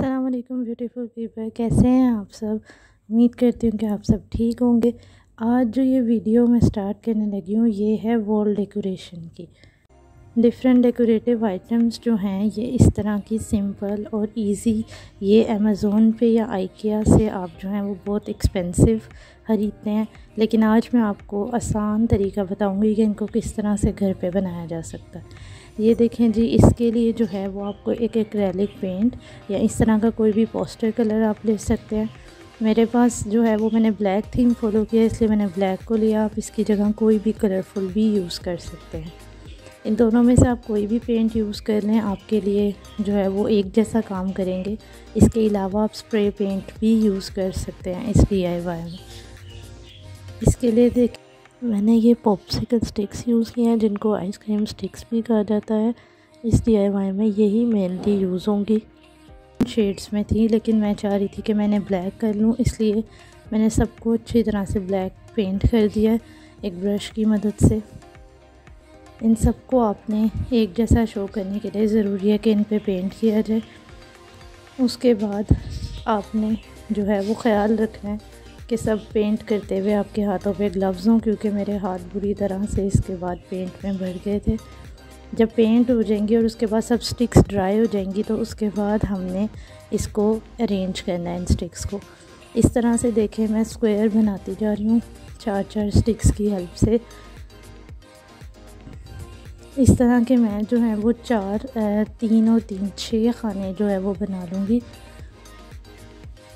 अस्सलाम वालेकुम beautiful people, कैसे हैं आप सब। उम्मीद करती हूँ कि आप सब ठीक होंगे। आज जो ये वीडियो मैं स्टार्ट करने लगी हूँ ये है वॉल डेकोरेशन की। डिफरेंट डेकोरेटिव आइटम्स जो हैं ये इस तरह की सिंपल और इजी, ये अमेज़ोन पे या आइकिया से आप जो हैं वो बहुत एक्सपेंसिव ख़रीदते हैं, लेकिन आज मैं आपको आसान तरीका बताऊंगी कि इनको किस तरह से घर पे बनाया जा सकता है। ये देखें जी, इसके लिए जो है वो आपको एक एक्रेलिक पेंट या इस तरह का कोई भी पोस्टर कलर आप ले सकते हैं। मेरे पास जो है वो मैंने ब्लैक थीम फॉलो किया, इसलिए मैंने ब्लैक को लिया। आप इसकी जगह कोई भी कलरफुल भी यूज़ कर सकते हैं। इन दोनों में से आप कोई भी पेंट यूज़ कर लें, आपके लिए जो है वो एक जैसा काम करेंगे। इसके अलावा आप स्प्रे पेंट भी यूज़ कर सकते हैं इस DIY में। इसके लिए देखिए मैंने ये पॉप्सिकल स्टिक्स यूज़ किए हैं, जिनको आइसक्रीम स्टिक्स भी कहा जाता है। इस DIY में यही मेनली यूज़ होंगी। शेड्स में थी, लेकिन मैं चाह रही थी कि मैंने ब्लैक कर लूँ, इसलिए मैंने सबको अच्छी तरह से ब्लैक पेंट कर दिया एक ब्रश की मदद से। इन सबको आपने एक जैसा शो करने के लिए ज़रूरी है कि इन पे पेंट किया जाए। उसके बाद आपने जो है वो ख़्याल रखना है कि सब पेंट करते हुए आपके हाथों पे ग्लव्स हों, क्योंकि मेरे हाथ बुरी तरह से इसके बाद पेंट में भर गए थे। जब पेंट हो जाएंगी और उसके बाद सब स्टिक्स ड्राई हो जाएंगी तो उसके बाद हमने इसको अरेंज करना है इन स्टिक्स को। इस तरह से देखें मैं स्क्वायर बनाती जा रही हूँ 4-4 स्टिक्स की हेल्प से। इस तरह के मैं जो है वो 3 और 3 6 खाने जो है वो बना लूँगी।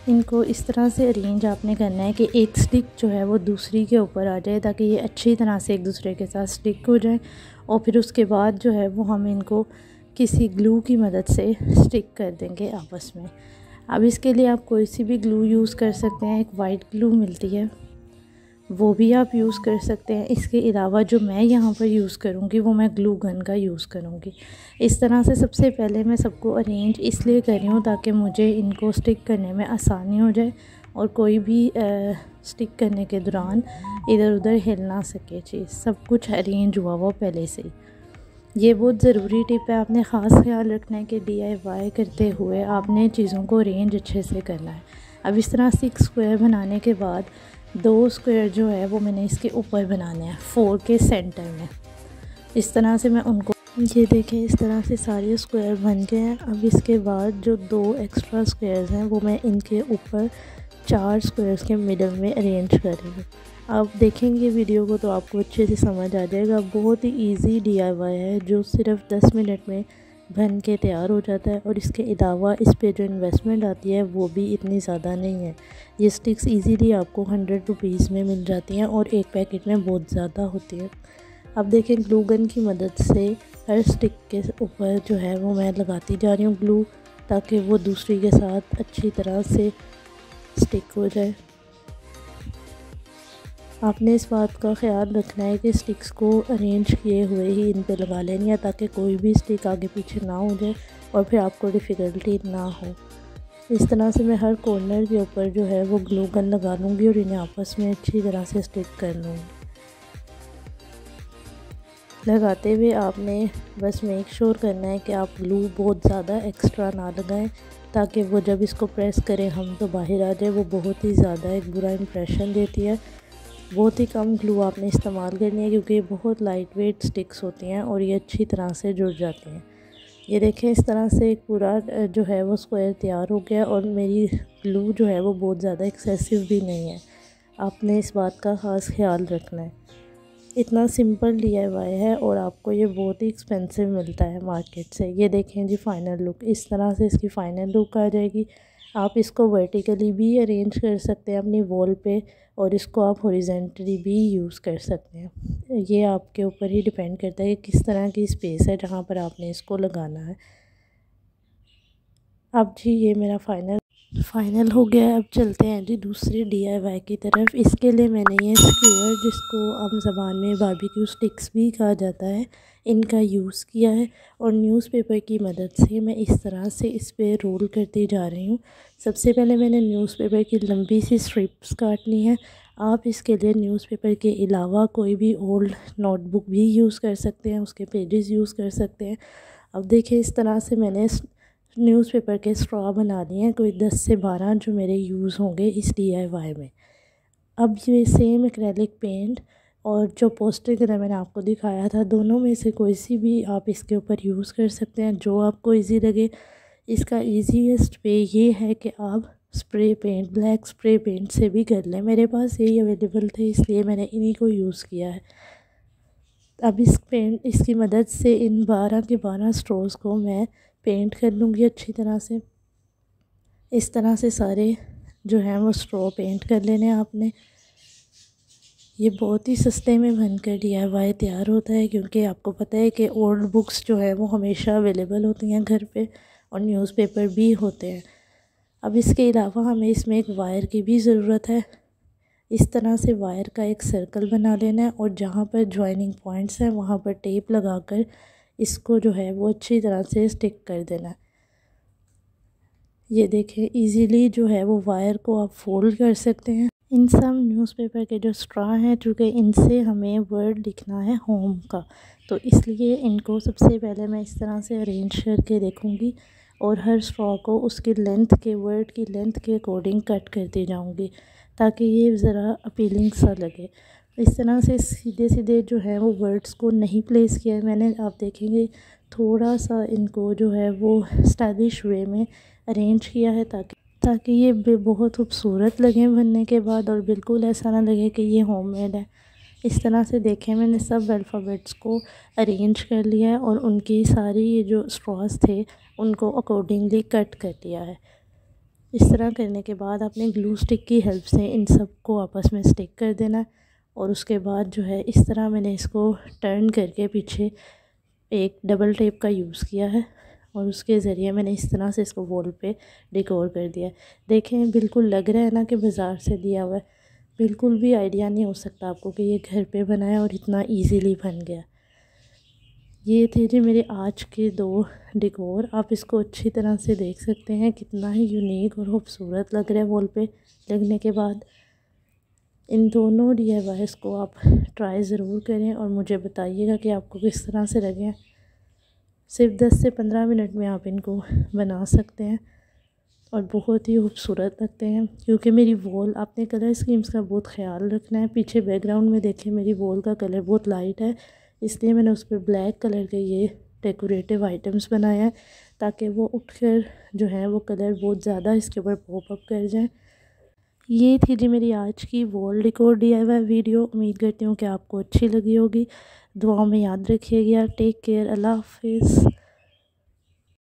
इनको इस तरह से अरेंज आपने करना है कि एक स्टिक जो है वो दूसरी के ऊपर आ जाए, ताकि ये अच्छी तरह से एक दूसरे के साथ स्टिक हो जाए। और फिर उसके बाद जो है वो हम इनको किसी ग्लू की मदद से स्टिक कर देंगे आपस में। अब इसके लिए आप कोई सी भी ग्लू यूज़ कर सकते हैं। एक वाइट ग्लू मिलती है, वो भी आप यूज़ कर सकते हैं। इसके अलावा जो मैं यहाँ पर यूज़ करूँगी वो मैं ग्लू गन का यूज़ करूँगी। इस तरह से सबसे पहले मैं सबको अरेंज इसलिए कर रही हूँ ताकि मुझे इनको स्टिक करने में आसानी हो जाए और कोई भी स्टिक करने के दौरान इधर उधर हिल ना सके। चीज़ सब कुछ अरेंज हुआ वो पहले से ही। ये बहुत ज़रूरी टिप है, आपने ख़ास ख्याल रखना है कि DIY करते हुए आपने चीज़ों को अरेंज अच्छे से करना है। अब इस तरह 6 स्क्वायर बनाने के बाद 2 स्क्वायर जो है वो मैंने इसके ऊपर बनाने हैं 4 के सेंटर में। इस तरह से मैं उनको, ये देखें इस तरह से सारे स्क्वायर बन गए हैं। अब इसके बाद जो 2 एक्स्ट्रा स्क्वायर्स हैं वो मैं इनके ऊपर 4 स्क्वायर्स के मिडल में अरेंज कर रही हूँ। आप देखेंगे वीडियो को तो आपको अच्छे से समझ आ जाएगा। बहुत ही इजी DIY है जो सिर्फ 10 मिनट में बन के तैयार हो जाता है। और इसके अलावा इस पे जो इन्वेस्टमेंट आती है वो भी इतनी ज़्यादा नहीं है। ये स्टिक्स इजीली आपको 100 रुपीज़ में मिल जाती हैं और एक पैकेट में बहुत ज़्यादा होती है। अब देखें ग्लू गन की मदद से हर स्टिक के ऊपर जो है वो मैं लगाती जा रही हूँ ग्लू, ताकि वो दूसरी के साथ अच्छी तरह से स्टिक हो जाए। आपने इस बात का ख्याल रखना है कि स्टिक्स को अरेंज किए हुए ही इन पे लगा लेनी है, ताकि कोई भी स्टिक आगे पीछे ना हो जाए और फिर आपको डिफ़िकल्टी ना हो। इस तरह से मैं हर कॉर्नर के ऊपर जो है वो ग्लू गन लगा लूँगी और इन्हें आपस में अच्छी तरह से स्टिक कर लूँगी। लगाते हुए आपने बस मेक श्योर करना है कि आप ग्लू बहुत ज़्यादा एक्स्ट्रा ना लगाएं, ताकि वो जब इसको प्रेस करें हम तो बाहर आ जाए। वो बहुत ही ज़्यादा एक बुरा इंप्रेशन देती है। बहुत ही कम ग्लू आपने इस्तेमाल करनी है, क्योंकि ये बहुत लाइट वेट स्टिक्स होती हैं और ये अच्छी तरह से जुड़ जाती हैं। ये देखें इस तरह से एक पूरा जो है वो स्क्वायर तैयार हो गया और मेरी ग्लू जो है वो बहुत ज़्यादा एक्सेसिव भी नहीं है। आपने इस बात का ख़ास ख्याल रखना है। इतना सिंपल DIY है और आपको ये बहुत ही एक्सपेंसिव मिलता है मार्केट से। ये देखें जी फाइनल लुक, इस तरह से इसकी फ़ाइनल लुक आ जाएगी। आप इसको वर्टिकली भी अरेंज कर सकते हैं अपनी वॉल पे और इसको आप हॉरिजेंटली भी यूज़ कर सकते हैं। ये आपके ऊपर ही डिपेंड करता है कि किस तरह की स्पेस है जहाँ पर आपने इसको लगाना है। अब जी ये मेरा फाइनल हो गया है। अब चलते हैं जी दूसरे DIY की तरफ। इसके लिए मैंने ये स्क्यूअर, जिसको आम ज़बान में बारबेक्यू स्टिक्स भी कहा जाता है, इनका यूज़ किया है और न्यूज़पेपर की मदद से मैं इस तरह से इस पे रोल करती जा रही हूँ। सबसे पहले मैंने न्यूज़पेपर की लंबी सी स्ट्रिप्स काटनी है। आप इसके लिए न्यूज़पेपर के अलावा कोई भी ओल्ड नोटबुक भी यूज़ कर सकते हैं, उसके पेजेस यूज़ कर सकते हैं। अब देखिए इस तरह से मैंने न्यूज़पेपर के स्ट्रॉ बना लिए हैं, कोई 10 से 12 जो मेरे यूज़ होंगे इस DIY में। अब ये सेम एक्रेलिक पेंट और जो पोस्टर कलर मैंने आपको दिखाया था, दोनों में से कोई सी भी आप इसके ऊपर यूज़ कर सकते हैं, जो आपको इजी लगे। इसका ईजीएस्ट वे ये है कि आप spray paint, black spray paint से भी कर लें। मेरे पास यही अवेलेबल थे, इसलिए मैंने इन्हीं को यूज़ किया है। अब इसकी मदद से इन 12 के 12 स्ट्रोज़ को मैं पेंट कर लूँगी अच्छी तरह से। इस तरह से सारे जो हैं वो स्ट्रॉ पेंट कर लेने आपने। ये बहुत ही सस्ते में बनकर DIY तैयार होता है, क्योंकि आपको पता है कि ओल्ड बुक्स जो है वो हमेशा अवेलेबल होती हैं घर पे, और न्यूज़पेपर भी होते हैं। अब इसके अलावा हमें इसमें एक वायर की भी ज़रूरत है। इस तरह से वायर का एक सर्कल बना लेना है, और जहाँ पर जॉइनिंग पॉइंट्स हैं वहाँ पर टेप लगाकर इसको जो है वो अच्छी तरह से स्टिक कर देना है। ये देखें, इजीली जो है वो वायर को आप फोल्ड कर सकते हैं। इन सब न्यूज़पेपर के जो स्ट्रॉ हैं, चूँकि इनसे हमें वर्ड लिखना है होम का, तो इसलिए इनको सबसे पहले मैं इस तरह से अरेंज करके देखूँगी, और हर स्ट्रॉ को उसकी लेंथ के, वर्ड की लेंथ के अकॉर्डिंग कट करती जाऊँगी, ताकि ये ज़रा अपीलिंग सा लगे। इस तरह से सीधे सीधे जो है वो वर्ड्स को नहीं प्लेस किया है मैंने। आप देखेंगे थोड़ा सा इनको जो है वो स्टाइलिश वे में अरेंज किया है, ताकि ये बहुत खूबसूरत लगे बनने के बाद, और बिल्कुल ऐसा ना लगे कि ये होममेड है। इस तरह से देखें, मैंने सब अल्फ़ाबेट्स को अरेंज कर लिया है, और उनकी सारी ये जो स्ट्रॉस थे उनको अकॉर्डिंगली कट कर लिया है। इस तरह करने के बाद आपने ग्लू स्टिक की हेल्प से इन सब को आपस में स्टिक कर देना है, और उसके बाद जो है इस तरह मैंने इसको टर्न करके पीछे एक डबल टेप का यूज़ किया है, और उसके ज़रिए मैंने इस तरह से इसको वॉल पे डेकोर कर दिया। देखें, बिल्कुल लग रहा है ना कि बाज़ार से दिया हुआ है। बिल्कुल भी आइडिया नहीं हो सकता आपको कि ये घर पे बना है और इतना इजीली बन गया। ये थे जी मेरे आज के 2 डेकोर। आप इसको अच्छी तरह से देख सकते हैं, कितना ही यूनिक और खूबसूरत लग रहा है वॉल पे लगने के बाद। इन दोनों DIYs को आप ट्राई ज़रूर करें, और मुझे बताइएगा कि आपको किस तरह से लगे। सिर्फ 10 से 15 मिनट में आप इनको बना सकते हैं, और बहुत ही खूबसूरत लगते हैं। क्योंकि मेरी वॉल, आपने कलर स्कीम्स का बहुत ख्याल रखना है। पीछे बैकग्राउंड में देखें, मेरी वॉल का कलर बहुत लाइट है, इसलिए मैंने उस पर ब्लैक कलर के ये डेकोरेटिव आइटम्स बनाए हैं, ताकि वो उठकर जो है वो कलर बहुत ज़्यादा इसके ऊपर पॉप अप कर जाए। ये थी जी मेरी आज की वॉल डेकोर DIY वीडियो। उम्मीद करती हूँ कि आपको अच्छी लगी होगी। दुआओं में याद रखिएगा। Take care. अल्लाह हाफिज़।